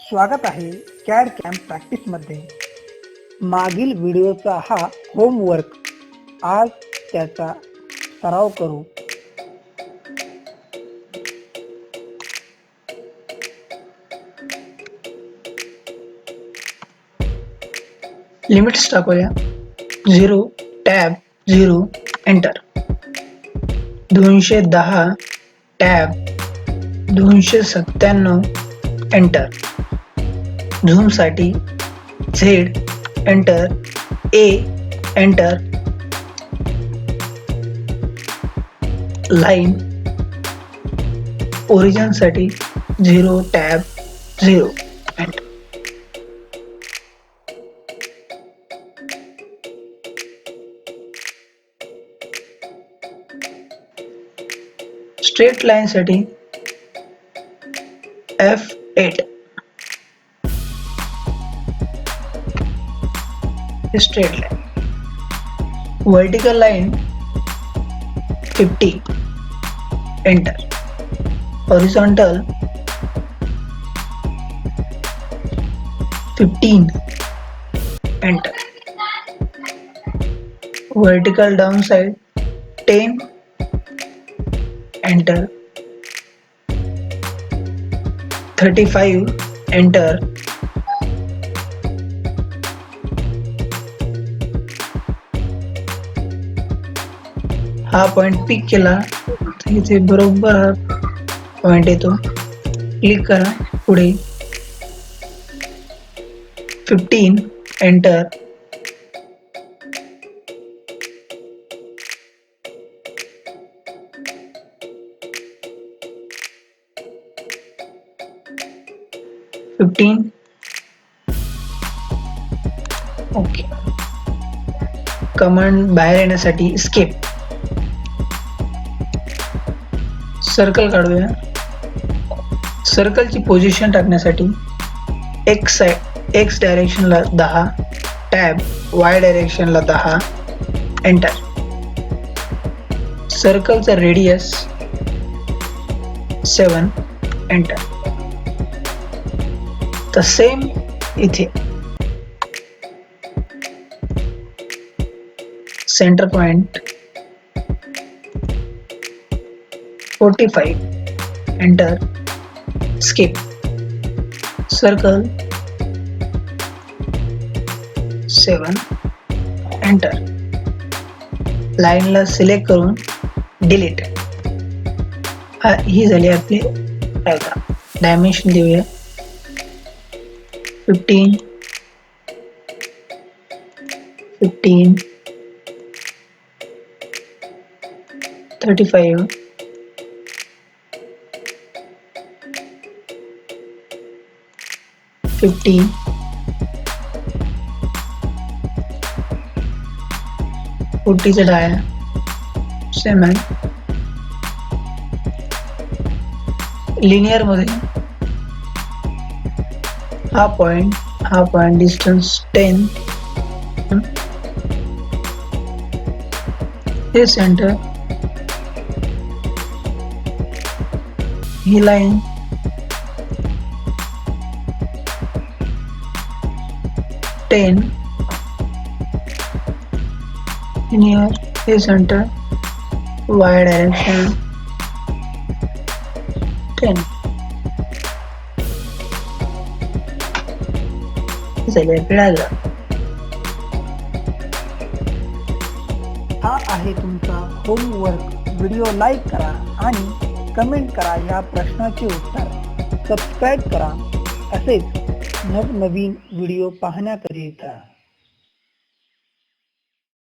स्वागत आहे कॅड camp practice मध्ये। मागील व्हिडिओचा हा होमवर्क, आज त्याचा सराव करू। लिमिट्स टाकूया। 0 टॅब 0 एंटर। 210 tab 297 enter. झूम साठी Z enter, A enter. Line origin साठी 0 टॅब 0 एंटर। स्ट्रेट लाईन साठी F8 straight line. Vertical line 50 enter. Horizontal 15 enter. Vertical down side 10 enter. 35 enter. हा पॉइंट पिक केला तर इथे बरोबर हा पॉइंट येतो। क्लिक करा, पुढे 15 एंटर। 15 ओके। कमांड बाहेर येण्यासाठी एस्केप। सर्कल काढूया। सर्कलची पोझिशन टाकण्यासाठी X डायरेक्शनला 10, टॅब Y डायरेक्शनला 10 एंटर। सर्कलचा रेडियस 7 एंटर। तर सेम इथे centre point 45 enter. Skip. Circle 7 enter. लाईनला सिलेक्ट करून डिलीट। ही झाली आपली डायग्राम। डायमेन्शन देऊया 15 35 15 40चा डाया सेम आहे। लिनियर मध्ये हा पॉइंट डिस्टन्स 10, हे सेंटर, ही लाईन 10, लिनियर, हे सेंटर, Y डायरेक्शन 10 झाले डायग्राम। हा आहे तुमचा होमवर्क। व्हिडिओ लाईक करा आणि कमेंट करा या प्रश्नाचे उत्तर। सबस्क्राईब करा असेच नवनवीन व्हिडिओ पाहण्याकरिता।